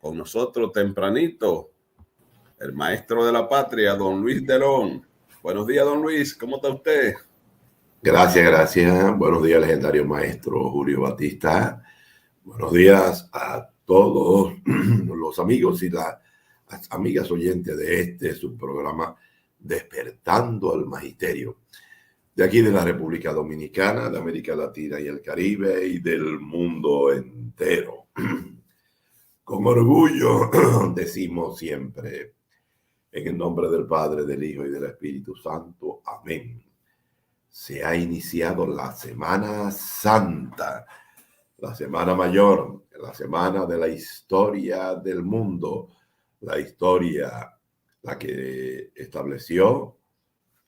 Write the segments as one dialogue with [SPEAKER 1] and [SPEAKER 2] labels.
[SPEAKER 1] con nosotros tempranito el maestro de la patria, don Luis Delón. Buenos días, don Luis, ¿cómo está usted?
[SPEAKER 2] Gracias. Buenos días, legendario maestro Julio Batista. Buenos días a todos los amigos y las amigas oyentes de su programa Despertando al Magisterio. De aquí de la República Dominicana, de América Latina y el Caribe y del mundo entero. Con orgullo decimos siempre, en el nombre del Padre, del Hijo y del Espíritu Santo. Amén. Se ha iniciado la Semana Santa, la Semana Mayor, la semana de la historia del mundo, la historia, la que estableció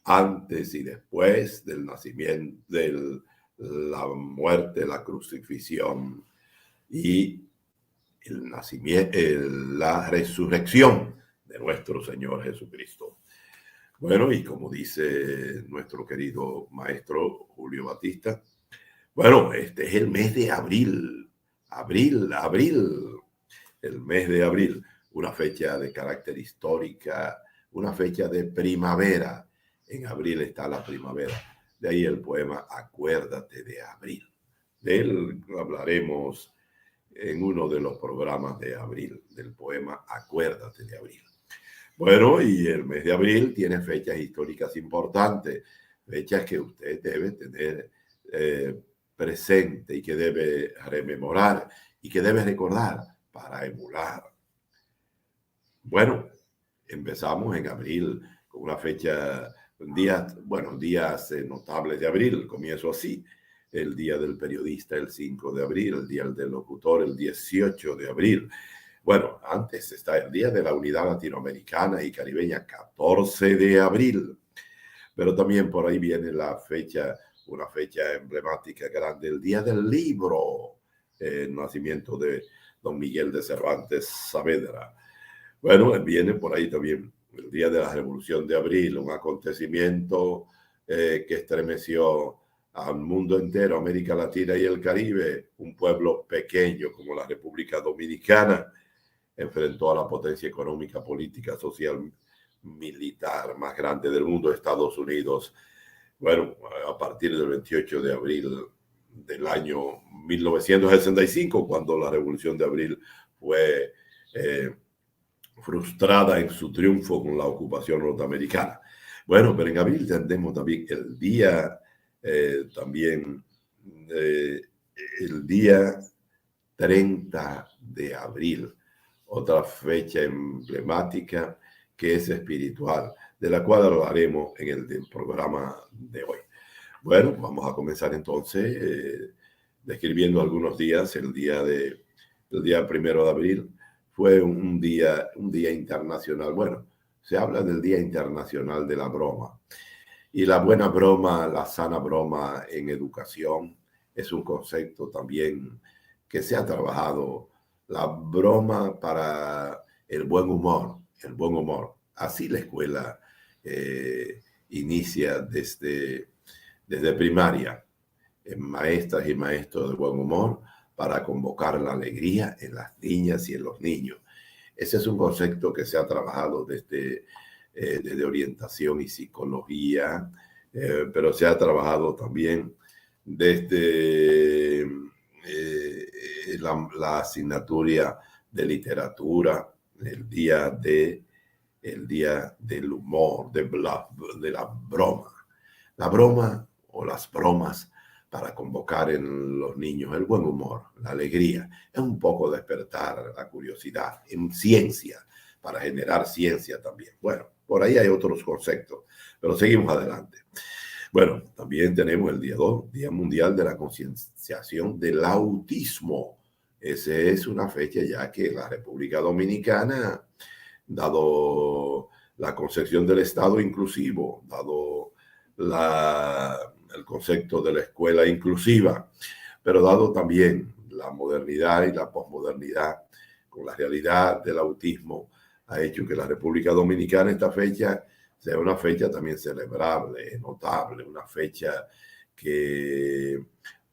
[SPEAKER 2] antes y después del nacimiento, de la muerte, la crucifixión y el nacimiento, la resurrección de nuestro Señor Jesucristo. Bueno, y como dice nuestro querido maestro Julio Batista, bueno, este es el mes de abril, el mes de abril, una fecha de carácter histórica, una fecha de primavera. En abril está la primavera. De ahí el poema Acuérdate de abril. De él hablaremos en uno de los programas de abril, del poema Acuérdate de abril. Bueno, y el mes de abril tiene fechas históricas importantes, fechas que usted debe tener presente y que debe rememorar y que debe recordar para emular. Bueno, empezamos en abril con una fecha, días notables de abril. Comienzo así: el Día del Periodista, el 5 de abril, el Día del Locutor, el 18 de abril. Bueno, antes está el Día de la Unidad Latinoamericana y Caribeña, 14 de abril. Pero también por ahí viene la fecha, una fecha emblemática grande, el Día del Libro, el nacimiento de don Miguel de Cervantes Saavedra. Bueno, viene por ahí también el Día de la Revolución de Abril, un acontecimiento que estremeció al mundo entero, América Latina y el Caribe. Un pueblo pequeño como la República Dominicana enfrentó a la potencia económica, política, social, militar más grande del mundo, Estados Unidos. Bueno, a partir del 28 de abril del año 1965, cuando la Revolución de Abril fue frustrada en su triunfo con la ocupación norteamericana. Bueno, pero en abril tendremos también el día, el día 30 de abril, otra fecha emblemática que es espiritual, de la cual hablaremos en el programa de hoy. Bueno, vamos a comenzar entonces describiendo algunos días. El día 1 de abril fue un día internacional. Bueno, se habla del Día Internacional de la Broma. Y la buena broma, la sana broma en educación es un concepto también que se ha trabajado. La broma para el buen humor, Así la escuela inicia desde primaria, en maestras y maestros de buen humor para convocar la alegría en las niñas y en los niños. Ese es un concepto que se ha trabajado desde orientación y psicología, pero se ha trabajado también desde la asignatura de literatura, el día del humor, de la broma. La broma o las bromas para convocar en los niños el buen humor, la alegría, es un poco despertar la curiosidad en ciencia, para generar ciencia también. Bueno, por ahí hay otros conceptos, pero seguimos adelante. Bueno, también tenemos el día 2, Día Mundial de la Concienciación del Autismo. Esa es una fecha ya que la República Dominicana, dado la concepción del Estado inclusivo, dado el concepto de la escuela inclusiva, pero dado también la modernidad y la posmodernidad con la realidad del autismo, ha hecho que la República Dominicana esta fecha sea una fecha también celebrable, notable, una fecha que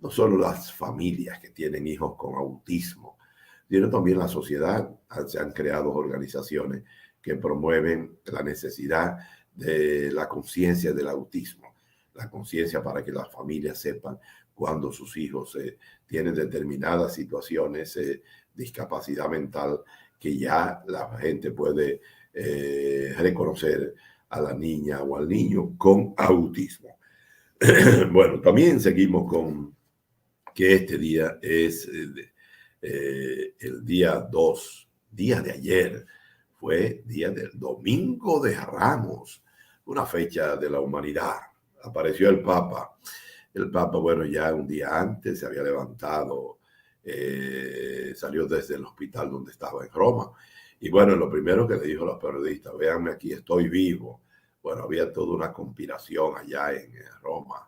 [SPEAKER 2] no solo las familias que tienen hijos con autismo, sino también la sociedad. Se han creado organizaciones que promueven la necesidad de la conciencia del autismo, la conciencia para que las familias sepan cuando sus hijos tienen determinadas situaciones, discapacidad mental, que ya la gente puede reconocer a la niña o al niño con autismo. Bueno, también seguimos con que este día es el día 2, día de ayer, fue día del Domingo de Ramos, una fecha de la humanidad. Apareció el Papa. El Papa, bueno, ya un día antes se había levantado, salió desde el hospital donde estaba en Roma. Y bueno, lo primero que le dijo a los periodistas, véanme aquí, estoy vivo. Bueno, había toda una conspiración allá en Roma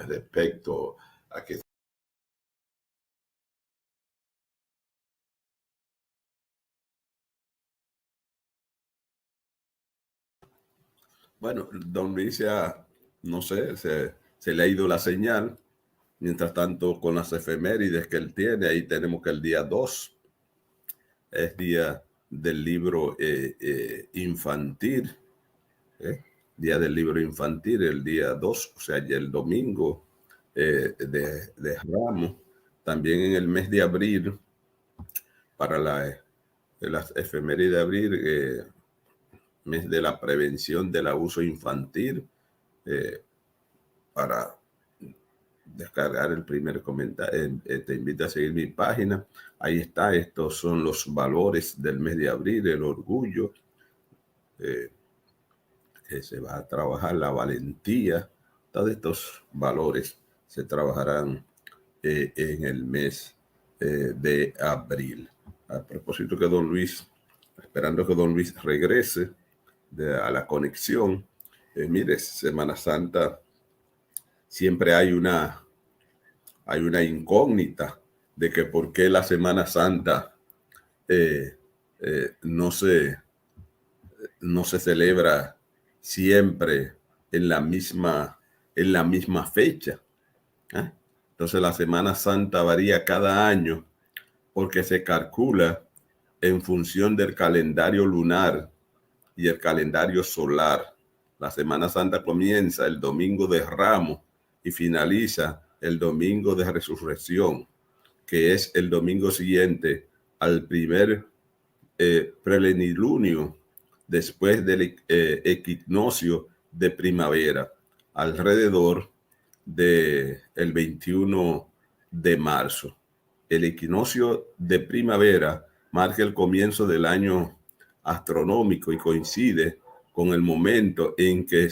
[SPEAKER 2] respecto a que
[SPEAKER 1] Bueno, don Luis ya, no sé, se le ha ido la señal. Mientras tanto, con las efemérides que él tiene, ahí tenemos que el día 2 es día del libro infantil. Día del libro infantil, el día 2, o sea, ya el domingo de Ramos. También en el mes de abril, para las efemérides de abril, mes de la prevención del abuso infantil, para descargar el primer comentario. Te invito a seguir mi página. Ahí está, estos son los valores del mes de abril, el orgullo, que se va a trabajar, la valentía, todos estos valores se trabajarán en el mes de abril. A propósito que don Luis, esperando que don Luis regrese a la conexión, mire, Semana Santa siempre hay una incógnita de que por qué la Semana Santa no se celebra siempre en la misma fecha. Entonces la Semana Santa varía cada año porque se calcula en función del calendario lunar y el calendario solar. La Semana Santa comienza el Domingo de Ramos y finaliza el Domingo de Resurrección, que es el domingo siguiente al primer plenilunio después del equinoccio de primavera, alrededor del 21 de marzo. El equinoccio de primavera marca el comienzo del año astronómico y coincide con el momento en que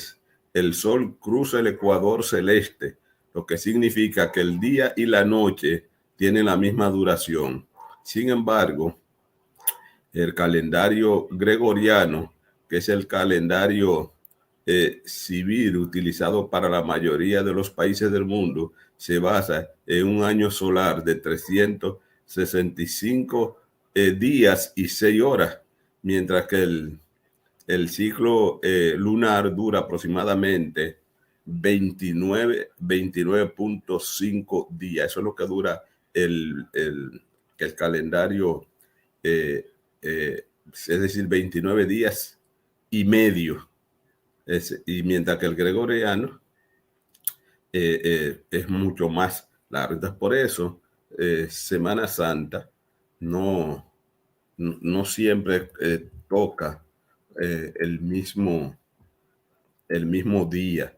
[SPEAKER 1] el Sol cruza el ecuador celeste, lo que significa que el día y la noche tienen la misma duración. Sin embargo, el calendario gregoriano, que es el calendario civil utilizado para la mayoría de los países del mundo, se basa en un año solar de 365 días y 6 horas, mientras que el ciclo lunar dura aproximadamente 29.5 días. Eso es lo que dura el calendario, es decir, 29 días y medio. Y mientras que el gregoriano es mucho más largo. Entonces, por eso, Semana Santa no siempre toca el mismo día.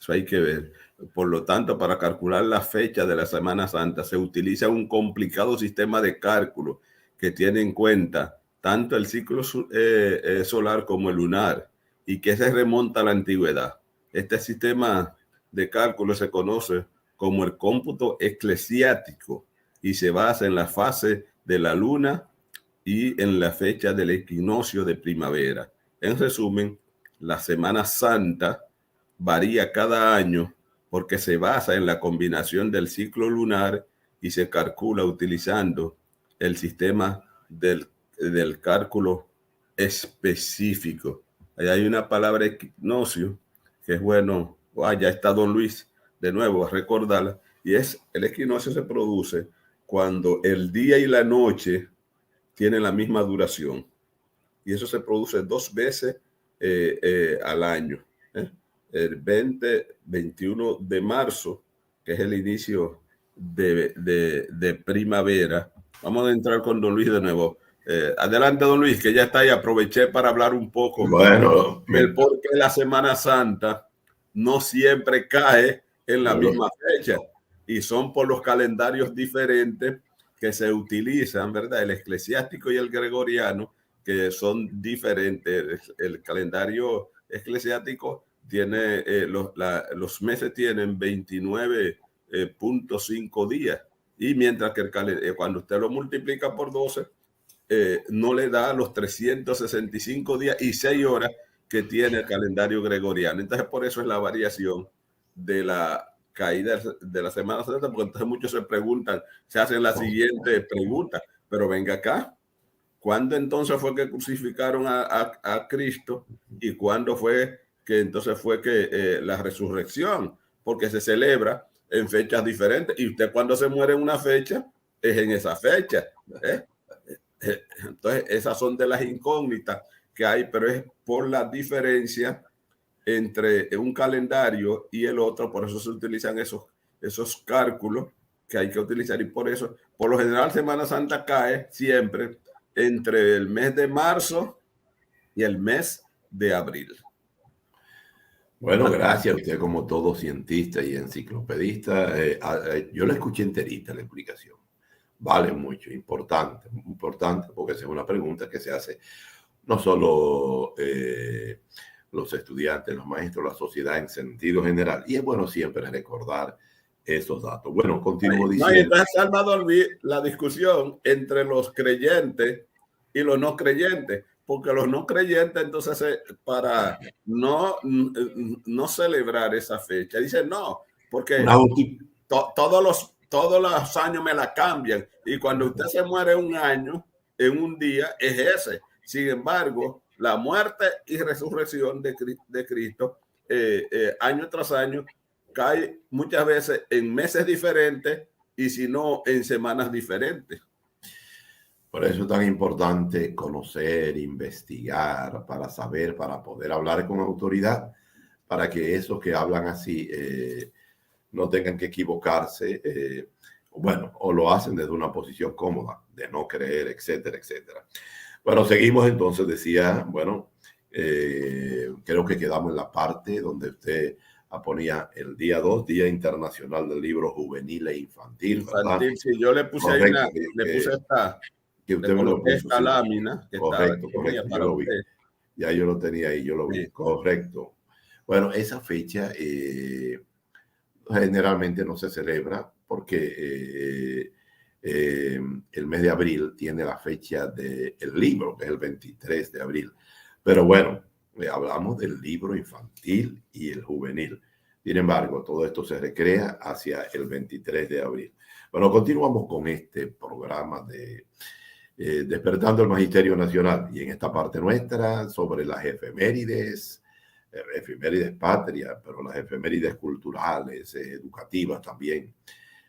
[SPEAKER 1] Eso hay que ver. Por lo tanto, para calcular la fecha de la Semana Santa se utiliza un complicado sistema de cálculo que tiene en cuenta tanto el ciclo solar como el lunar, y que se remonta a la antigüedad. Este sistema de cálculo se conoce como el cómputo eclesiástico y se basa en la fase de la luna y en la fecha del equinoccio de primavera. En resumen, la Semana Santa varía cada año porque se basa en la combinación del ciclo lunar y se calcula utilizando el sistema del cálculo específico. Ahí hay una palabra equinoccio que es bueno, ya está don Luis de nuevo a recordarla, y es el equinoccio se produce cuando el día y la noche tienen la misma duración. Y eso se produce 2 veces al año. El 21 de marzo, que es el inicio de primavera. Vamos a entrar con don Luis de nuevo. Adelante, don Luis, que ya está ahí. Aproveché para hablar un poco del por qué la Semana Santa no siempre cae en la misma fecha, y son por los calendarios diferentes que se utilizan, ¿verdad? El eclesiástico y el gregoriano, que son diferentes. El calendario eclesiástico tiene, los meses tienen 29.5 días, y mientras que cuando usted lo multiplica por 12, no le da los 365 días y 6 horas que tiene el calendario gregoriano. Entonces, por eso es la variación de la caída de la Semana Santa, porque entonces muchos se preguntan, se hacen la siguiente pregunta: pero venga acá, ¿cuándo entonces fue que crucificaron a Cristo? ¿Y cuándo fue que entonces fue que la resurrección? Porque se celebra en fechas diferentes, y usted cuando se muere en una fecha, es en esa fecha. Entonces, esas son de las incógnitas que hay, pero es por la diferencia entre un calendario y el otro. Por eso se utilizan esos cálculos que hay que utilizar, y por eso, por lo general, Semana Santa cae siempre entre el mes de marzo y el mes de abril.
[SPEAKER 2] Bueno, gracias a usted, como todo cientista y enciclopedista. Yo la escuché enterita, la explicación. Vale mucho, importante, porque esa es una pregunta que se hace no solo los estudiantes, los maestros, la sociedad en sentido general. Y es bueno siempre recordar esos datos. Bueno, continúo diciendo.
[SPEAKER 1] Entonces, Salvador, la discusión entre los creyentes y los no creyentes, porque los no creyentes, entonces, para no celebrar esa fecha, dicen no, porque todos los años me la cambian, y cuando usted se muere un año, en un día, es ese. Sin embargo, la muerte y resurrección de Cristo, año tras año, cae muchas veces en meses diferentes, y si no, en semanas diferentes.
[SPEAKER 2] Por eso es tan importante conocer, investigar, para saber, para poder hablar con autoridad, para que esos que hablan así no tengan que equivocarse, bueno, o lo hacen desde una posición cómoda, de no creer, etcétera, etcétera. Bueno, seguimos entonces, decía, bueno, creo que quedamos en la parte donde usted ponía el día 2, Día Internacional del Libro Juvenil e Infantil, ¿verdad?
[SPEAKER 1] Sí, yo le puse ahí
[SPEAKER 2] que usted me lo puso,
[SPEAKER 1] esta lámina que
[SPEAKER 2] correcto,
[SPEAKER 1] para
[SPEAKER 2] yo lo vi.
[SPEAKER 1] usted.
[SPEAKER 2] Ya yo lo tenía ahí, yo lo vi, correcto. Bueno, esa fecha generalmente no se celebra porque el mes de abril tiene la fecha del libro, que es el 23 de abril. Pero bueno, hablamos del libro infantil y el juvenil. Sin embargo, todo esto se recrea hacia el 23 de abril. Bueno, continuamos con este programa de Despertando el Magisterio Nacional, y en esta parte nuestra sobre las efemérides patria, pero las efemérides culturales, educativas también,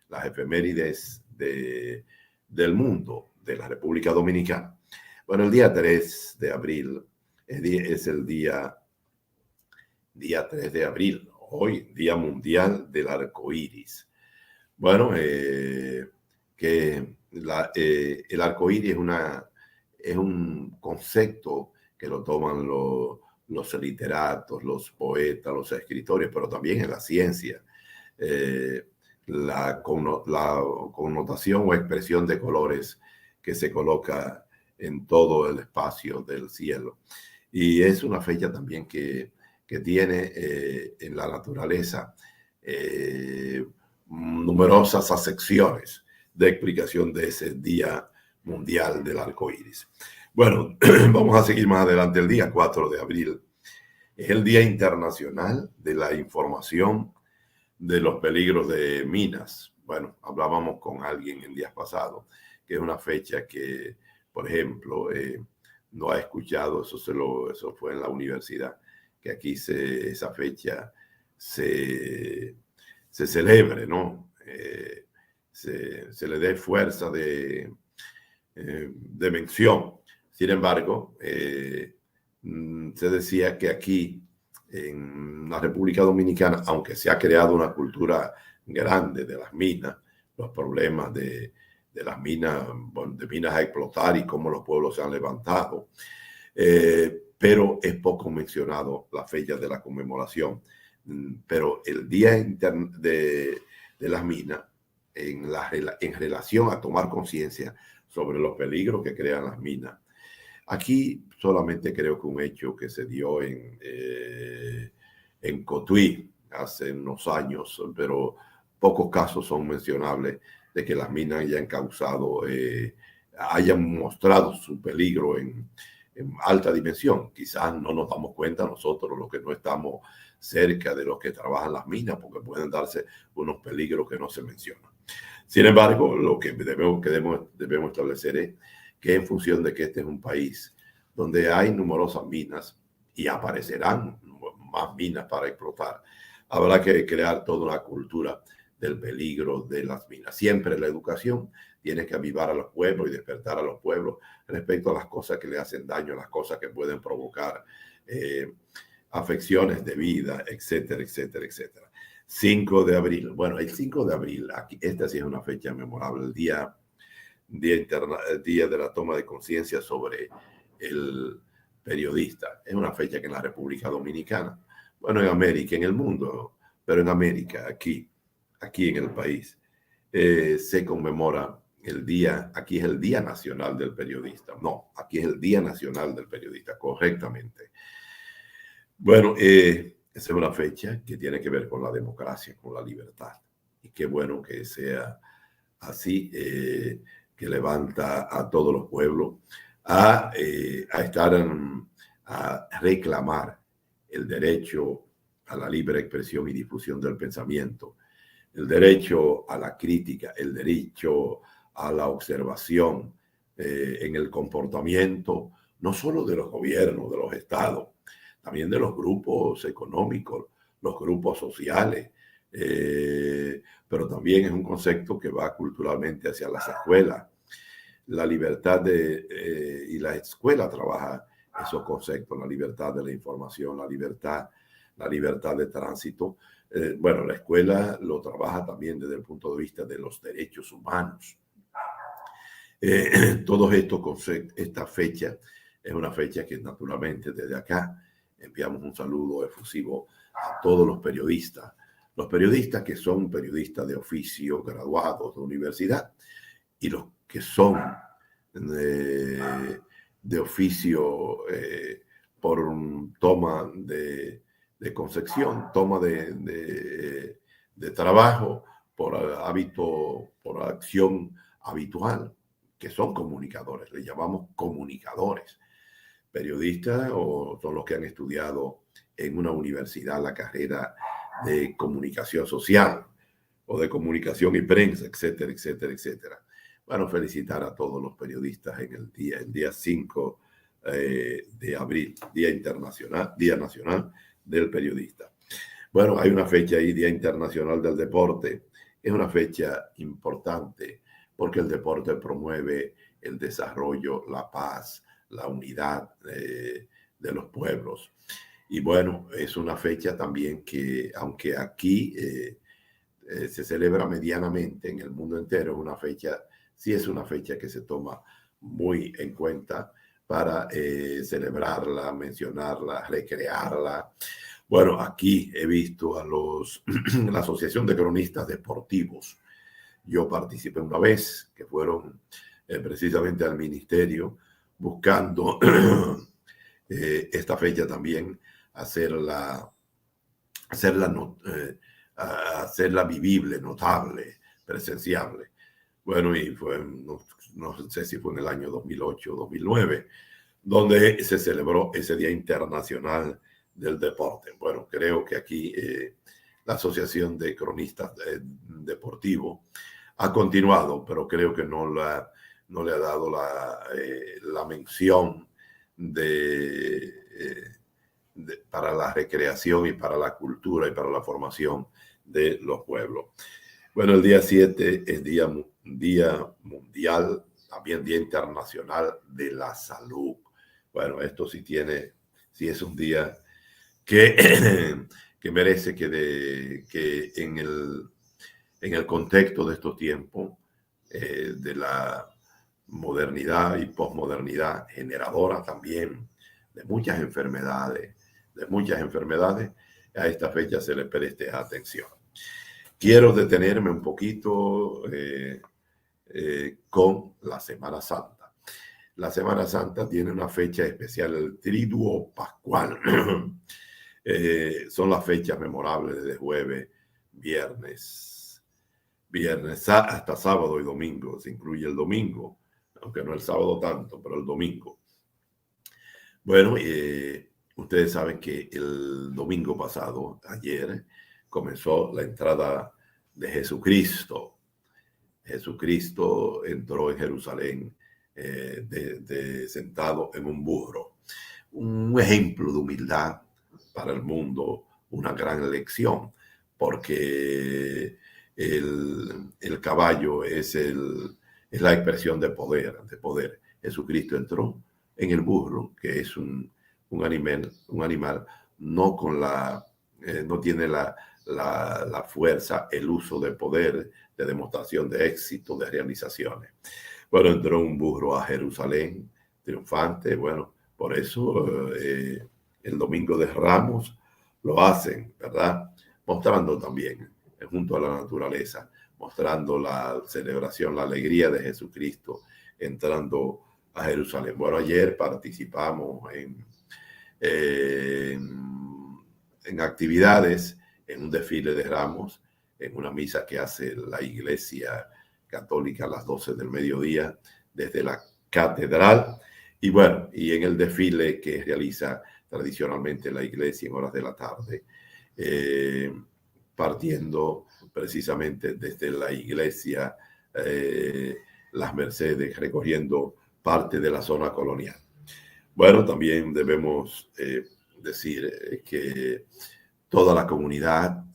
[SPEAKER 2] las efemérides del mundo, de la República Dominicana. Bueno, el día 3 de abril es el día 3 de abril, hoy, Día Mundial del Arco Iris. Bueno, que el arco iris es un concepto que lo toman los literatos, los poetas, los escritores, pero también en la ciencia. La connotación o expresión de colores que se coloca en todo el espacio del cielo. Y es una fecha también que tiene en la naturaleza numerosas acepciones de explicación de ese Día Mundial del Arco Iris. Bueno, vamos a seguir más adelante. El día 4 de abril es el Día Internacional de la Información de los Peligros de Minas. Bueno, hablábamos con alguien en días pasados, que es una fecha que, por ejemplo, no ha escuchado, eso fue en la universidad, que aquí esa fecha se celebre, ¿no? se le dé fuerza de mención. Sin embargo, se decía que aquí en la República Dominicana, aunque se ha creado una cultura grande de las minas, los problemas de las minas, de minas a explotar y cómo los pueblos se han levantado, pero es poco mencionado la fecha de la conmemoración. Pero el Día de las Minas, en relación a tomar conciencia sobre los peligros que crean las minas, aquí solamente creo que un hecho que se dio en Cotuí hace unos años, pero pocos casos son mencionables de que las minas hayan causado, hayan mostrado su peligro en alta dimensión. Quizás no nos damos cuenta nosotros, los que no estamos cerca de los que trabajan las minas, porque pueden darse unos peligros que no se mencionan. Sin embargo, lo que debemos establecer es que en función de que este es un país donde hay numerosas minas y aparecerán más minas para explotar, habrá que crear toda una cultura del peligro de las minas. Siempre la educación tiene que avivar a los pueblos y despertar a los pueblos respecto a las cosas que le hacen daño, a las cosas que pueden provocar afecciones de vida, etcétera, etcétera, etcétera. 5 de abril. Bueno, el 5 de abril, aquí, esta sí es una fecha memorable, el día de la toma de conciencia sobre el periodista. Es una fecha que en la República Dominicana, bueno, en América, en el mundo, pero en América, aquí en el país, se conmemora el día, aquí es el Día Nacional del Periodista. No, aquí es el Día Nacional del Periodista, correctamente. Bueno, esa es una fecha que tiene que ver con la democracia, con la libertad. Y qué bueno que sea así, que levanta a todos los pueblos a reclamar el derecho a la libre expresión y difusión del pensamiento, el derecho a la crítica, el derecho a la observación en el comportamiento, no solo de los gobiernos, de los estados, también de los grupos económicos, los grupos sociales, pero también es un concepto que va culturalmente hacia las escuelas. La libertad y la escuela trabaja esos conceptos, la libertad de la información, la libertad de tránsito. Bueno, la escuela lo trabaja también desde el punto de vista de los derechos humanos. Todos estos conceptos, esta fecha es una fecha que naturalmente desde acá enviamos un saludo efusivo a todos los periodistas que son periodistas de oficio, graduados de universidad, y los que son de oficio por toma de concepción, toma de trabajo, por hábito, por acción habitual, que son comunicadores, les llamamos comunicadores. Periodistas o son los que han estudiado en una universidad la carrera de comunicación social o de comunicación y prensa, etcétera, etcétera, etcétera. Bueno, felicitar a todos los periodistas en el día 5 de abril, Día Nacional del Periodista. Bueno, hay una fecha ahí, Día Internacional del Deporte. Es una fecha importante porque el deporte promueve el desarrollo, la paz, la unidad de los pueblos. Y bueno, es una fecha también que, aunque aquí se celebra medianamente en el mundo entero, es una fecha, sí es una fecha que se toma muy en cuenta para celebrarla, mencionarla, recrearla. Bueno, aquí he visto a la Asociación de Cronistas Deportivos. Yo participé una vez, que fueron precisamente al ministerio, buscando esta fecha también hacerla vivible, notable, presenciable. Bueno, y fue, no sé si fue en el año 2008 o 2009, donde se celebró ese Día Internacional del Deporte. Bueno, creo que aquí la Asociación de Cronistas Deportivos ha continuado, pero creo que no le ha dado la mención para la recreación y para la cultura y para la formación de los pueblos. Bueno, el día 7 es día mundial, también Día Internacional de la Salud. Bueno, esto sí es un día que, que merece que en el contexto de estos tiempos, de la modernidad y posmodernidad, generadora también de muchas enfermedades, a esta fecha se le preste atención. Quiero detenerme un poquito con la Semana Santa. La Semana Santa tiene una fecha especial, el Triduo Pascual. Son las fechas memorables de jueves, viernes hasta sábado y domingo. Se incluye el domingo, aunque no el sábado tanto, pero el domingo. Bueno, ustedes saben que el domingo pasado, ayer, comenzó la entrada de Jesucristo. Jesucristo entró en Jerusalén sentado en un burro. Un ejemplo de humildad para el mundo, una gran lección, porque el caballo es la expresión de poder. Jesucristo entró en el burro, que es un animal no no tiene la fuerza, el uso de poder, de demostración de éxito, de realizaciones. Bueno, entró un burro a Jerusalén, triunfante. Bueno, por eso el Domingo de Ramos lo hacen, ¿verdad? Mostrando también, junto a la naturaleza, mostrando la celebración, la alegría de Jesucristo entrando a Jerusalén. Bueno, ayer participamos en actividades, en un desfile de ramos, en una misa que hace la Iglesia Católica a las 12 del mediodía desde la catedral. Y bueno, y en el desfile que realiza tradicionalmente la Iglesia en horas de la tarde, partiendo precisamente desde la Iglesia Las Mercedes, recorriendo parte de la zona colonial. Bueno, también debemos decir que toda la comunidad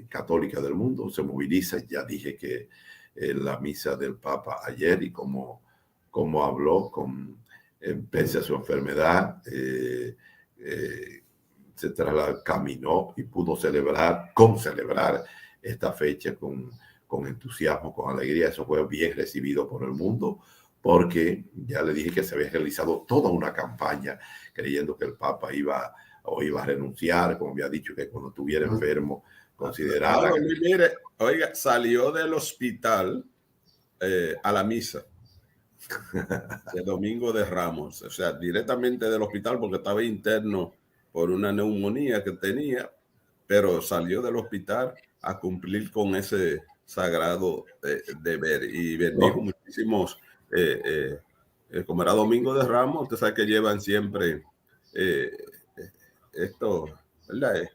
[SPEAKER 2] católica del mundo se moviliza. Ya dije que la misa del Papa ayer y cómo habló pese a su enfermedad, caminó y pudo celebrar esta fecha con entusiasmo, con alegría. Eso fue bien recibido por el mundo, porque ya le dije que se había realizado toda una campaña creyendo que el Papa iba a renunciar, como había dicho, que cuando estuviera enfermo considerara...
[SPEAKER 1] Claro, mire, oiga, salió del hospital a la misa el Domingo de Ramos, o sea, directamente del hospital porque estaba interno por una neumonía que tenía, pero salió del hospital a cumplir con ese sagrado deber y bendijo muchísimos, como era Domingo de Ramos, usted sabe que llevan siempre esto, ¿verdad?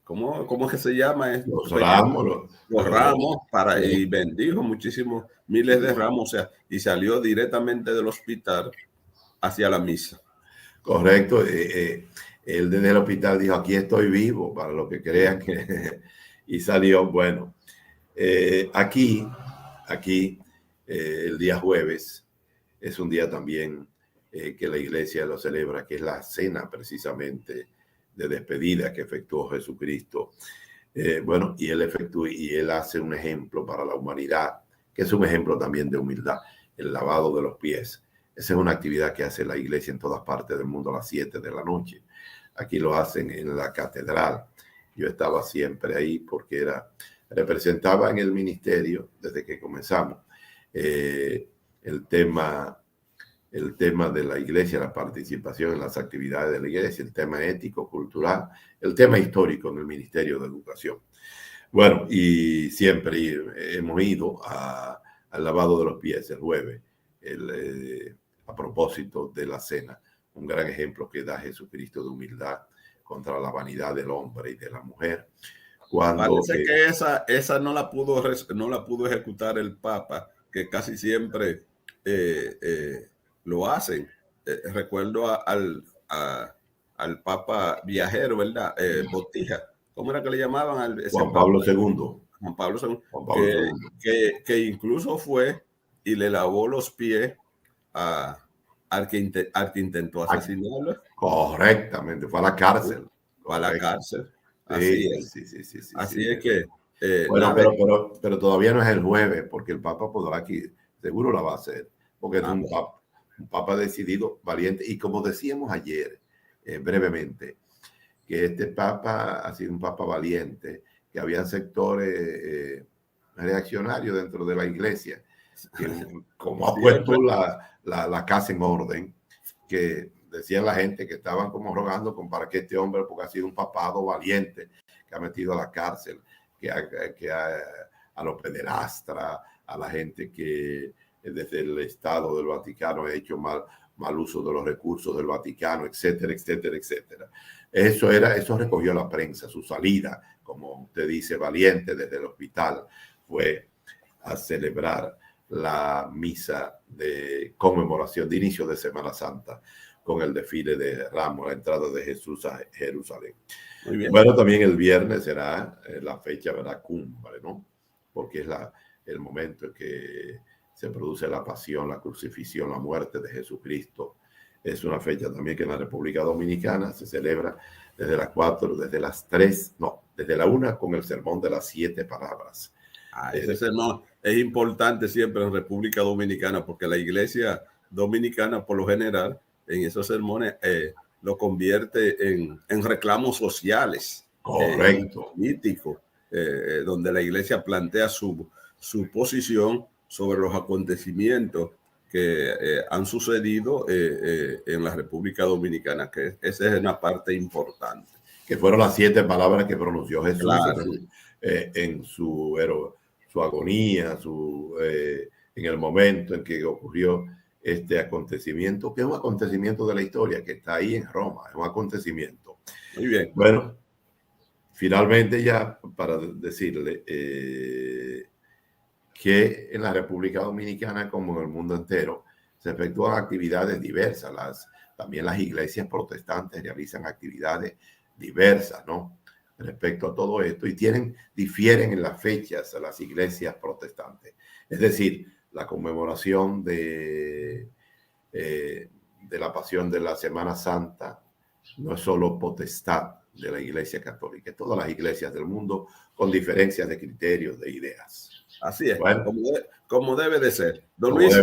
[SPEAKER 1] ¿Cómo es que se llama esto?
[SPEAKER 2] Los ramos.
[SPEAKER 1] Los ramos y bendijo muchísimos miles de ramos, o sea, y salió directamente del hospital hacia la misa.
[SPEAKER 2] Correcto. Él desde el hospital dijo, aquí estoy vivo, para los que crean que... y salió, bueno. Aquí, el día jueves, es un día también que la iglesia lo celebra, que es la cena precisamente de despedida que efectuó Jesucristo. Bueno, y él hace un ejemplo para la humanidad, que es un ejemplo también de humildad, el lavado de los pies. Esa es una actividad que hace la iglesia en todas partes del mundo a las 7 de la noche. Aquí lo hacen en la catedral. Yo estaba siempre ahí porque representaba en el ministerio desde que comenzamos el tema de la iglesia, la participación en las actividades de la iglesia, el tema ético, cultural, el tema histórico en el Ministerio de Educación. Bueno, y siempre hemos ido al lavado de los pies el jueves, a propósito de la cena, un gran ejemplo que da Jesucristo de humildad contra la vanidad del hombre y de la mujer.
[SPEAKER 1] Parece que esa no la pudo ejecutar el Papa, que casi siempre lo hacen. Recuerdo al Papa viajero, ¿verdad? Botija. ¿Cómo era que le llamaban?
[SPEAKER 2] Juan Pablo II.
[SPEAKER 1] Juan Pablo II,
[SPEAKER 2] Juan Pablo II.
[SPEAKER 1] que incluso fue y le lavó los pies al que intentó asesinarlo.
[SPEAKER 2] Correctamente, fue a la cárcel.
[SPEAKER 1] Fue a la
[SPEAKER 2] Correcto.
[SPEAKER 1] cárcel. Así
[SPEAKER 2] Sí,
[SPEAKER 1] es.
[SPEAKER 2] sí, sí, sí, sí,
[SPEAKER 1] Así
[SPEAKER 2] sí.
[SPEAKER 1] es que,
[SPEAKER 2] Bueno,
[SPEAKER 1] nada.
[SPEAKER 2] pero todavía no es el jueves, porque el Papa podrá aquí, seguro la va a hacer, porque es un papa decidido, valiente. Y como decíamos ayer, brevemente, que este Papa ha sido un Papa valiente, que había sectores reaccionarios dentro de la iglesia, que como ha puesto la casa en orden, que decían la gente que estaban como rogando para que este hombre, porque ha sido un papado valiente, que ha metido a la cárcel, a los pederastras, a la gente que desde el Estado del Vaticano ha hecho mal uso de los recursos del Vaticano, etcétera, etcétera, etcétera. Eso recogió la prensa, su salida, como usted dice, valiente desde el hospital, fue a celebrar la misa de conmemoración de inicio de Semana Santa con el desfile de Ramos, la entrada de Jesús a Jerusalén. Muy bien. Bueno, también el viernes será la fecha, ¿verdad? Cumbre, ¿no? Porque es el momento en que se produce la pasión, la crucifixión, la muerte de Jesucristo. Es una fecha también que en la República Dominicana se celebra desde las 4, desde las 3, no, desde la 1 con el sermón de las 7 palabras.
[SPEAKER 1] Ese sermón es importante siempre en República Dominicana, porque la iglesia dominicana, por lo general, en esos sermones lo convierte en reclamos sociales, políticos, donde la iglesia plantea su posición sobre los acontecimientos que han sucedido en la República Dominicana, que esa es una parte importante.
[SPEAKER 2] Que fueron las 7 palabras que pronunció Jesús,
[SPEAKER 1] claro,
[SPEAKER 2] en su agonía, en el momento en que ocurrió este acontecimiento, que es un acontecimiento de la historia, que está ahí en Roma, es un acontecimiento.
[SPEAKER 1] Muy bien.
[SPEAKER 2] Bueno, finalmente ya para decirle que en la República Dominicana, como en el mundo entero, se efectúan actividades diversas. También las iglesias protestantes realizan actividades diversas, ¿no? Respecto a todo esto, y difieren en las fechas a las iglesias protestantes. Es decir, la conmemoración de la pasión de la Semana Santa no es solo potestad de la Iglesia Católica, todas las iglesias del mundo con diferencias de criterios, de ideas.
[SPEAKER 1] Así es, bueno, como debe de ser. Don
[SPEAKER 2] Luis,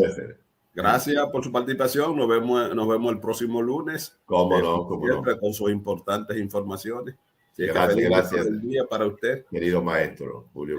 [SPEAKER 1] gracias por su participación. Nos vemos el próximo lunes.
[SPEAKER 2] Cómo no,
[SPEAKER 1] siempre con sus importantes informaciones.
[SPEAKER 2] Gracias.
[SPEAKER 1] Buen día para usted.
[SPEAKER 2] Querido maestro Julio.